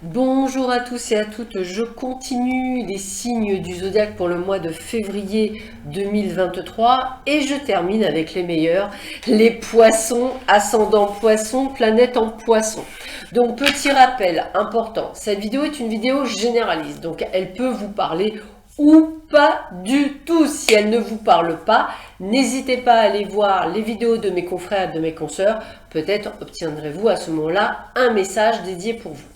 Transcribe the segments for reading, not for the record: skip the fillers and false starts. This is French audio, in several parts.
Bonjour à tous et à toutes, je continue les signes du zodiaque pour le mois de février 2023 et je termine avec les meilleurs, les poissons, ascendant poisson, planète en poisson. Donc petit rappel important, cette vidéo est une vidéo généraliste, donc elle peut vous parler ou pas du tout. Si elle ne vous parle pas, n'hésitez pas à aller voir les vidéos de mes confrères et de mes consoeurs, peut-être obtiendrez-vous à ce moment-là un message dédié pour vous.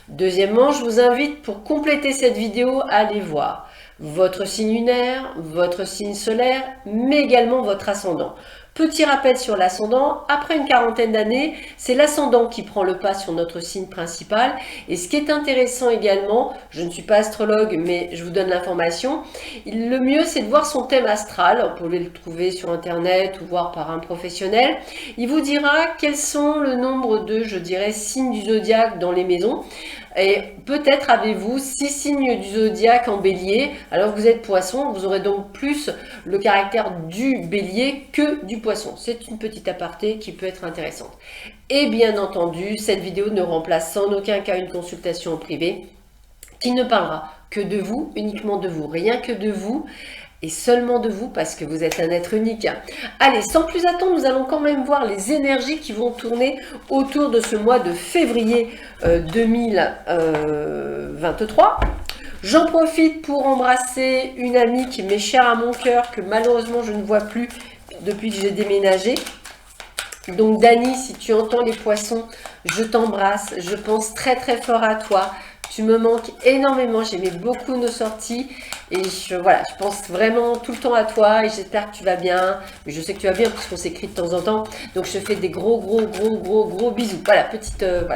Deuxièmement, je vous invite pour compléter cette vidéo à aller voir votre signe lunaire, votre signe solaire, mais également votre ascendant. Petit rappel sur l'ascendant, après une quarantaine d'années, c'est l'ascendant qui prend le pas sur notre signe principal. Et ce qui est intéressant également, je ne suis pas astrologue, mais je vous donne l'information, le mieux c'est de voir son thème astral, vous pouvez le trouver sur internet ou voir par un professionnel. Il vous dira quels sont le nombre de, je dirais, signes du zodiaque dans les maisons. Et peut-être avez-vous 6 signes du zodiaque en bélier, alors que vous êtes poisson, vous aurez donc plus le caractère du bélier que du poisson. C'est une petite aparté qui peut être intéressante. Et bien entendu, cette vidéo ne remplace en aucun cas une consultation en privé qui ne parlera que de vous, uniquement de vous, rien que de vous. Et seulement de vous parce que vous êtes un être unique. Allez, sans plus attendre, nous allons quand même voir les énergies qui vont tourner autour de ce mois de février 2023. J'en profite pour embrasser une amie qui m'est chère à mon cœur, que malheureusement je ne vois plus depuis que j'ai déménagé. Donc Dani, si tu entends les poissons, je t'embrasse, je pense très très fort à toi. Tu me manques énormément, j'aimais beaucoup nos sorties et je pense vraiment tout le temps à toi et j'espère que tu vas bien. Je sais que tu vas bien parce qu'on s'écrit de temps en temps, donc je te fais des gros bisous. Voilà,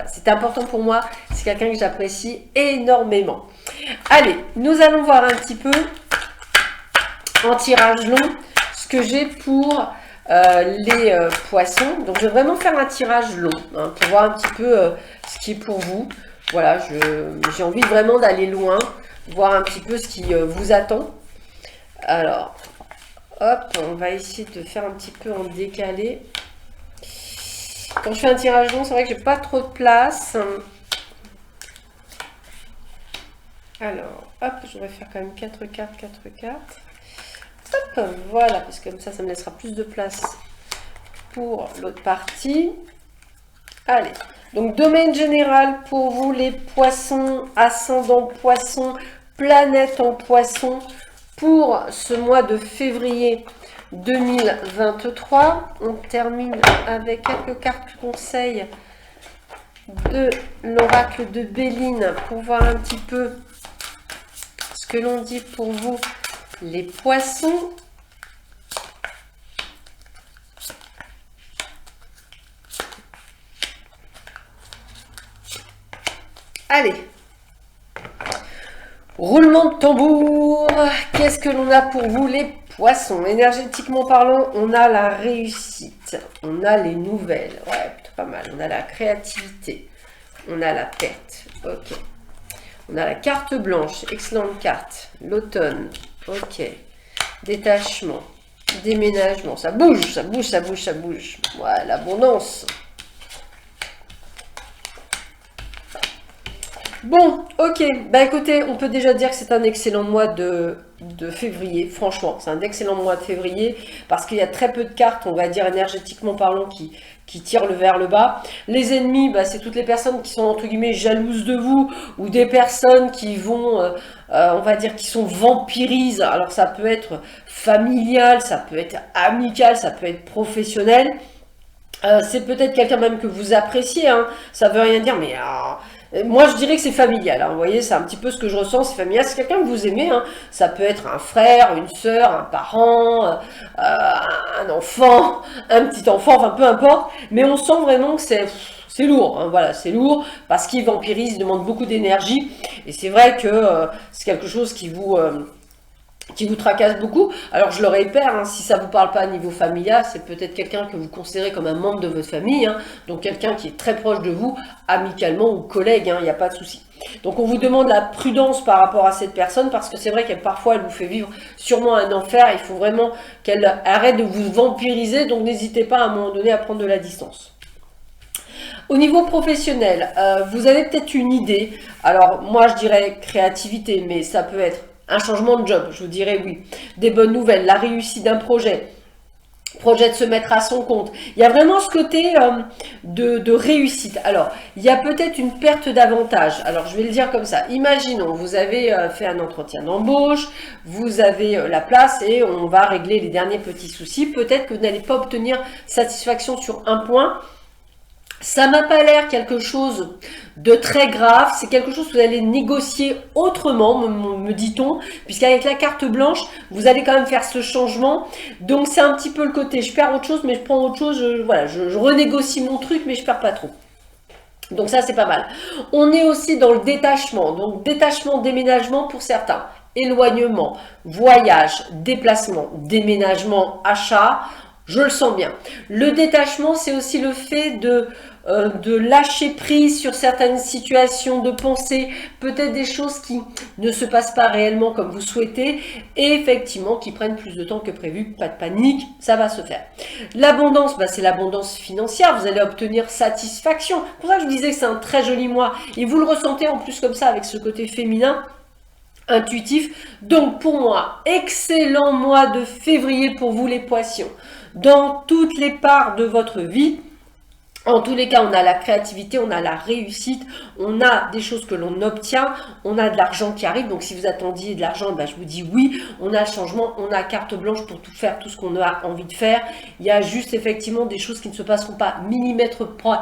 c'était important pour moi, c'est quelqu'un que j'apprécie énormément. Allez, nous allons voir un petit peu en tirage long ce que j'ai pour les poissons. Donc je vais vraiment faire un tirage long pour voir un petit peu ce qui est pour vous. Voilà, j'ai envie vraiment d'aller loin, voir un petit peu ce qui vous attend. Alors, hop, on va essayer de faire un petit peu en décalé. Quand je fais un tirage long, c'est vrai que j'ai pas trop de place. Alors, hop, je vais faire quand même 4 cartes. Hop, voilà, parce que comme ça me laissera plus de place pour l'autre partie. Allez. Donc, domaine général pour vous, les poissons, ascendant poisson, planète en poisson, pour ce mois de février 2023. On termine avec quelques cartes conseils de l'oracle de Béline pour voir un petit peu ce que l'on dit pour vous, les poissons. Allez, roulement de tambour, qu'est-ce que l'on a pour vous les poissons? Énergétiquement parlant, on a la réussite, on a les nouvelles, ouais, plutôt pas mal, on a la créativité, on a la perte, ok. On a la carte blanche, excellente carte, l'automne, ok. Détachement, déménagement, ça bouge, ouais, l'abondance. Bon, ok, bah écoutez, on peut déjà dire que c'est un excellent mois de février, franchement, c'est un excellent mois de février, parce qu'il y a très peu de cartes, on va dire énergétiquement parlant, qui tirent vers le bas. Les ennemis, bah, c'est toutes les personnes qui sont entre guillemets jalouses de vous, ou des personnes qui vont, on va dire, qui sont vampirisent, alors ça peut être familial, ça peut être amical, ça peut être professionnel, c'est peut-être quelqu'un même que vous appréciez, hein, ça veut rien dire, mais... moi, je dirais que c'est familial, hein. Vous voyez, c'est un petit peu ce que je ressens, c'est familial, c'est quelqu'un que vous aimez, hein. Ça peut être un frère, une sœur, un parent, un enfant, un petit enfant, enfin peu importe, mais on sent vraiment que c'est lourd, hein. Voilà, c'est lourd, parce qu'il vampirise, il demande beaucoup d'énergie, et c'est vrai que c'est quelque chose qui vous qui vous tracasse beaucoup. Alors je le répète, hein, si ça ne vous parle pas à niveau familial, c'est peut-être quelqu'un que vous considérez comme un membre de votre famille, hein, donc quelqu'un qui est très proche de vous, amicalement ou collègue, il n'y a pas de souci. Donc on vous demande la prudence par rapport à cette personne, parce que c'est vrai qu'elle parfois elle vous fait vivre sûrement un enfer, il faut vraiment qu'elle arrête de vous vampiriser, donc n'hésitez pas à un moment donné à prendre de la distance. Au niveau professionnel, vous avez peut-être une idée, alors moi je dirais créativité, mais ça peut être un changement de job, je vous dirais oui. Des bonnes nouvelles, la réussite d'un projet de se mettre à son compte. Il y a vraiment ce côté de réussite. Alors, il y a peut-être une perte d'avantage. Alors, je vais le dire comme ça. Imaginons, vous avez fait un entretien d'embauche, vous avez la place et on va régler les derniers petits soucis. Peut-être que vous n'allez pas obtenir satisfaction sur un point. Ça m'a pas l'air quelque chose de très grave, c'est quelque chose que vous allez négocier autrement, me dit-on, puisqu'avec la carte blanche, vous allez quand même faire ce changement. Donc c'est un petit peu le côté, je perds autre chose, mais je prends autre chose, voilà, je renégocie mon truc, mais je perds pas trop. Donc ça, c'est pas mal. On est aussi dans le détachement, donc détachement, déménagement pour certains. Éloignement, voyage, déplacement, déménagement, achat, je le sens bien. Le détachement, c'est aussi le fait de lâcher prise sur certaines situations de pensée, peut-être des choses qui ne se passent pas réellement comme vous souhaitez, et effectivement qui prennent plus de temps que prévu. Pas de panique, ça va se faire. L'abondance, c'est l'abondance financière, vous allez obtenir satisfaction. C'est pour ça que je vous disais que c'est un très joli mois, et vous le ressentez en plus comme ça, avec ce côté féminin, intuitif. Donc pour moi, excellent mois de février pour vous les poissons. Dans toutes les parts de votre vie, en tous les cas, on a la créativité, on a la réussite, on a des choses que l'on obtient, on a de l'argent qui arrive. Donc si vous attendiez de l'argent, je vous dis oui, on a le changement, on a carte blanche pour tout faire, tout ce qu'on a envie de faire. Il y a juste effectivement des choses qui ne se passeront pas millimètre près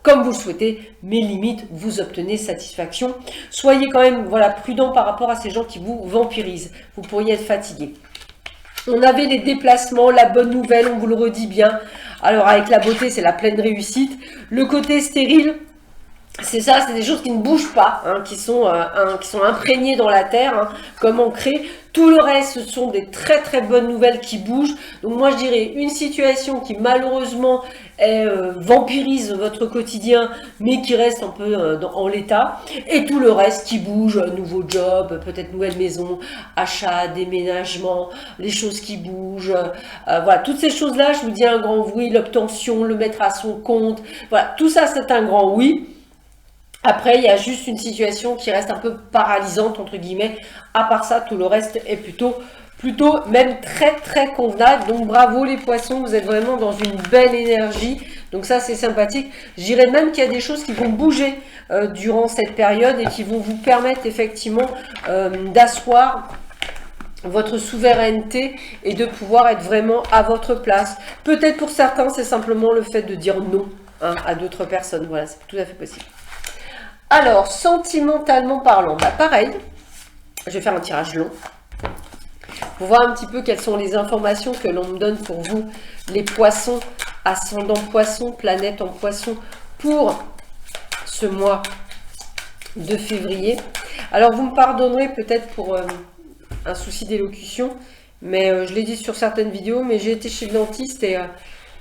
comme vous le souhaitez, mais limite, vous obtenez satisfaction. Soyez quand même prudent par rapport à ces gens qui vous vampirisent. Vous pourriez être fatigué. On avait les déplacements, la bonne nouvelle, on vous le redit bien. Alors avec la beauté, c'est la pleine réussite. Le côté stérile, c'est ça, c'est des choses qui ne bougent pas, qui sont imprégnées dans la terre, comme ancrées. Tout le reste, ce sont des très très bonnes nouvelles qui bougent. Donc moi je dirais une situation qui malheureusement vampirise votre quotidien, mais qui reste un peu en l'état. Et tout le reste qui bouge, nouveau job, peut-être nouvelle maison, achat, déménagement, les choses qui bougent. Voilà, toutes ces choses-là, je vous dis un grand oui, l'obtention, le mettre à son compte. Voilà, tout ça c'est un grand oui. Après, il y a juste une situation qui reste un peu paralysante, entre guillemets. À part ça, tout le reste est plutôt même très, très convenable. Donc, bravo les poissons, vous êtes vraiment dans une belle énergie. Donc ça, c'est sympathique. Je dirais même qu'il y a des choses qui vont bouger durant cette période et qui vont vous permettre effectivement d'asseoir votre souveraineté et de pouvoir être vraiment à votre place. Peut-être pour certains, c'est simplement le fait de dire non à d'autres personnes. Voilà, c'est tout à fait possible. Alors, sentimentalement parlant, pareil, je vais faire un tirage long pour voir un petit peu quelles sont les informations que l'on me donne pour vous, les poissons, ascendant poisson, planète en poisson, pour ce mois de février. Alors, vous me pardonnerez peut-être pour un souci d'élocution, mais je l'ai dit sur certaines vidéos, mais j'ai été chez le dentiste et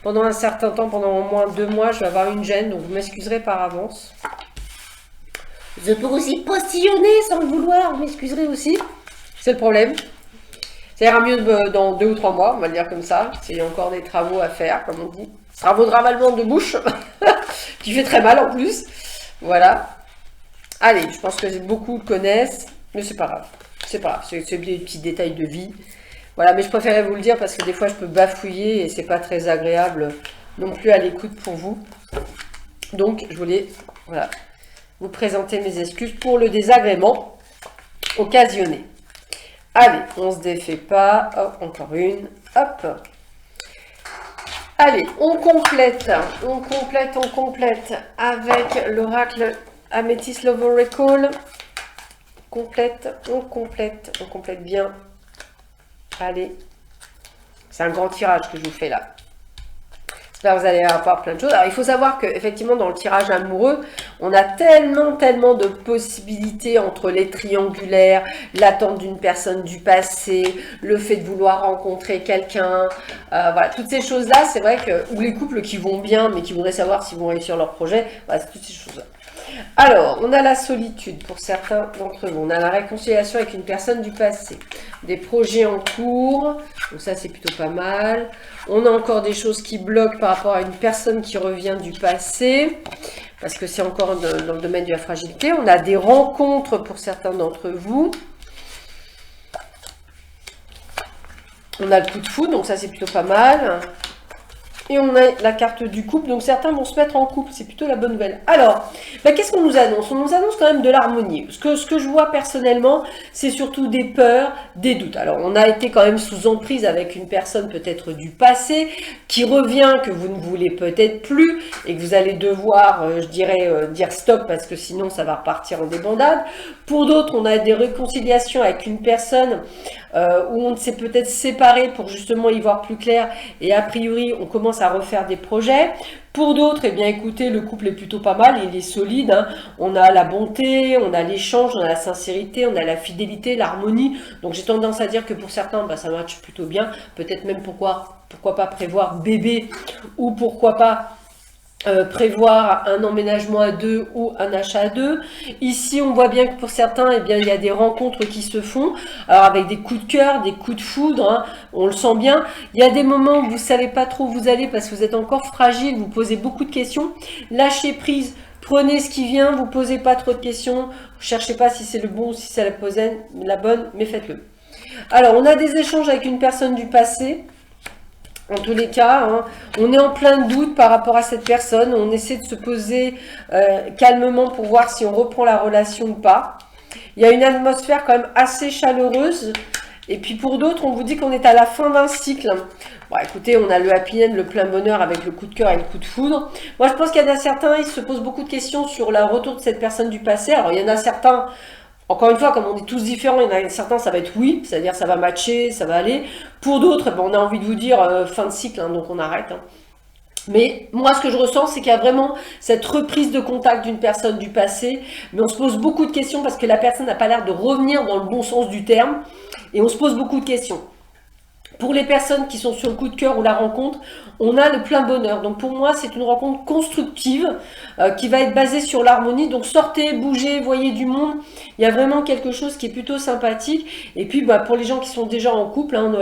pendant un certain temps, pendant au moins 2 mois, je vais avoir une gêne, donc vous m'excuserez par avance. Je peux aussi postillonner sans le vouloir, vous m'excuserez aussi. C'est le problème. Ça ira mieux dans 2 ou 3 mois, on va le dire comme ça. Il y a encore des travaux à faire, comme on dit. Travaux de ravalement de bouche, qui fait très mal en plus. Voilà. Allez, je pense que beaucoup le connaissent, mais c'est pas grave. C'est pas grave, c'est des petits détails de vie. Voilà, mais je préférais vous le dire parce que des fois je peux bafouiller et c'est pas très agréable non plus à l'écoute pour vous. Donc, je voulais, voilà, vous présenter mes excuses pour le désagrément occasionné. Allez, on se défait pas. Hop, encore une. Hop. Allez, on complète avec l'oracle Amethyst Lover Recall. On complète bien. Allez. C'est un grand tirage que je vous fais là. Là, vous allez avoir plein de choses. Alors, il faut savoir qu'effectivement, dans le tirage amoureux, on a tellement de possibilités entre les triangulaires, l'attente d'une personne du passé, le fait de vouloir rencontrer quelqu'un. Voilà, toutes ces choses-là, c'est vrai que, ou les couples qui vont bien, mais qui voudraient savoir s'ils vont réussir leur projet, voilà, c'est toutes ces choses-là. Alors, on a la solitude pour certains d'entre vous. On a la réconciliation avec une personne du passé. Des projets en cours. Donc ça, c'est plutôt pas mal. On a encore des choses qui bloquent par rapport à une personne qui revient du passé. Parce que c'est encore dans le domaine de la fragilité. On a des rencontres pour certains d'entre vous. On a le coup de foudre. Donc ça, c'est plutôt pas mal. Et on a la carte du couple, donc certains vont se mettre en couple, c'est plutôt la bonne nouvelle. Alors, qu'est-ce qu'on nous annonce? On nous annonce quand même de l'harmonie. Ce que je vois personnellement, c'est surtout des peurs, des doutes. Alors, on a été quand même sous emprise avec une personne peut-être du passé, qui revient, que vous ne voulez peut-être plus, et que vous allez devoir, je dirais, dire stop, parce que sinon ça va repartir en débandade. Pour d'autres, on a des réconciliations avec une personne où on s'est peut-être séparé pour justement y voir plus clair, et a priori, on commence à refaire des projets. Pour d'autres, eh bien écoutez, le couple est plutôt pas mal, il est solide, hein. On a la bonté, on a l'échange, on a la sincérité, on a la fidélité, l'harmonie. Donc j'ai tendance à dire que pour certains, ça match plutôt bien. Peut-être même pourquoi pas prévoir bébé, ou pourquoi pas prévoir un emménagement à deux ou un achat à deux. Ici, on voit bien que pour certains, eh bien, il y a des rencontres qui se font, alors avec des coups de cœur, des coups de foudre, hein, on le sent bien. Il y a des moments où vous savez pas trop où vous allez parce que vous êtes encore fragile, vous posez beaucoup de questions. Lâchez prise, prenez ce qui vient, vous posez pas trop de questions, vous cherchez pas si c'est le bon ou si c'est la bonne, mais faites-le. Alors, on a des échanges avec une personne du passé. En tous les cas, hein, on est en plein doute par rapport à cette personne. On essaie de se poser calmement pour voir si on reprend la relation ou pas. Il y a une atmosphère quand même assez chaleureuse. Et puis pour d'autres, on vous dit qu'on est à la fin d'un cycle. Bon, écoutez, on a le happy end, le plein bonheur avec le coup de cœur et le coup de foudre. Moi, je pense qu'il y en a certains, ils se posent beaucoup de questions sur le retour de cette personne du passé. Alors, il y en a certains... Encore une fois, comme on est tous différents, il y en a certains, ça va être oui, c'est-à-dire ça va matcher, ça va aller. Pour d'autres, on a envie de vous dire fin de cycle, hein, donc on arrête. Hein. Mais moi, ce que je ressens, c'est qu'il y a vraiment cette reprise de contact d'une personne du passé. Mais on se pose beaucoup de questions parce que la personne n'a pas l'air de revenir dans le bon sens du terme. Et on se pose beaucoup de questions. Pour les personnes qui sont sur le coup de cœur ou la rencontre, on a le plein bonheur. Donc pour moi, c'est une rencontre constructive qui va être basée sur l'harmonie. Donc sortez, bougez, voyez du monde. Il y a vraiment quelque chose qui est plutôt sympathique. Et puis pour les gens qui sont déjà en couple, hein,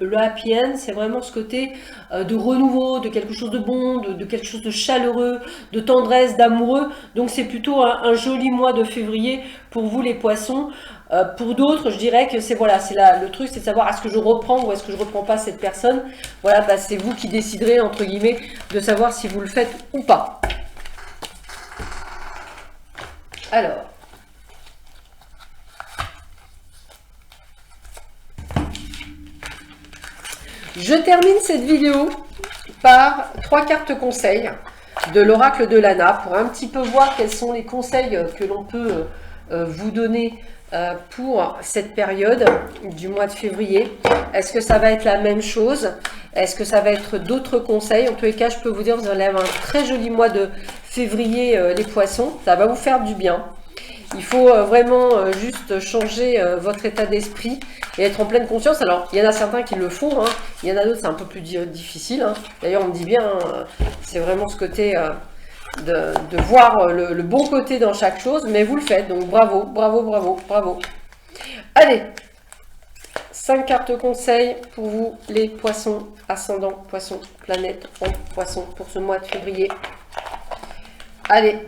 le happy end, c'est vraiment ce côté de renouveau, de quelque chose de bon, de quelque chose de chaleureux, de tendresse, d'amoureux. Donc c'est plutôt un joli mois de février pour vous les poissons. Pour d'autres, je dirais que c'est le truc, c'est de savoir est-ce que je reprends ou est-ce que je reprends pas cette personne. Voilà, c'est vous qui déciderez entre guillemets de savoir si vous le faites ou pas. Alors, je termine cette vidéo par 3 cartes conseils de l'oracle de Lana pour un petit peu voir quels sont les conseils que l'on peut vous donner pour cette période du mois de février. Est-ce que ça va être la même chose? Est-ce que ça va être d'autres conseils? En tous les cas, je peux vous dire, vous allez avoir un très joli mois de février, les poissons. Ça va vous faire du bien. Il faut vraiment juste changer votre état d'esprit et être en pleine conscience. Alors, il y en a certains qui le font, hein. Il y en a d'autres, c'est un peu plus difficile. Hein. D'ailleurs, on me dit bien, c'est vraiment ce côté... de voir le bon côté dans chaque chose, mais vous le faites, donc bravo, bravo, bravo, bravo. Allez, 5 cartes conseils pour vous, les poissons, ascendant, poissons, planète en poissons pour ce mois de février. Allez,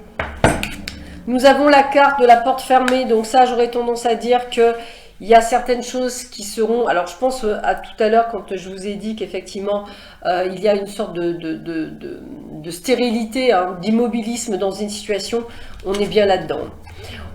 nous avons la carte de la porte fermée, donc ça, j'aurais tendance à dire que il y a certaines choses qui seront... Alors, je pense à tout à l'heure, quand je vous ai dit qu'effectivement, il y a une sorte de stérilité, hein, d'immobilisme dans une situation. On est bien là-dedans.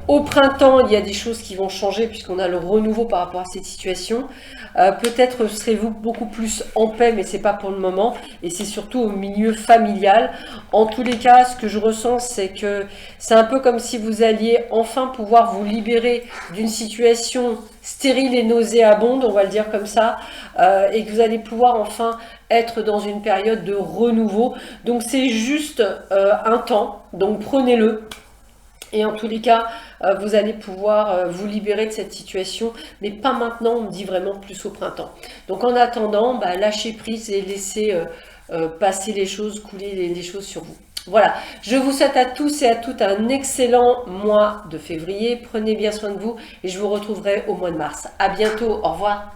Au printemps, il y a des choses qui vont changer puisqu'on a le renouveau par rapport à cette situation. Peut-être serez-vous beaucoup plus en paix, mais c'est pas pour le moment. Et c'est surtout au milieu familial. En tous les cas, ce que je ressens, c'est que c'est un peu comme si vous alliez enfin pouvoir vous libérer d'une situation stérile et nauséabonde, on va le dire comme ça, et que vous allez pouvoir enfin être dans une période de renouveau. Donc c'est juste un temps, donc prenez-le. Et en tous les cas, vous allez pouvoir vous libérer de cette situation, mais pas maintenant, on me dit vraiment plus au printemps. Donc en attendant, bah, lâchez prise et laissez passer les choses, couler les choses sur vous. Voilà, je vous souhaite à tous et à toutes un excellent mois de février. Prenez bien soin de vous et je vous retrouverai au mois de mars. À bientôt, au revoir.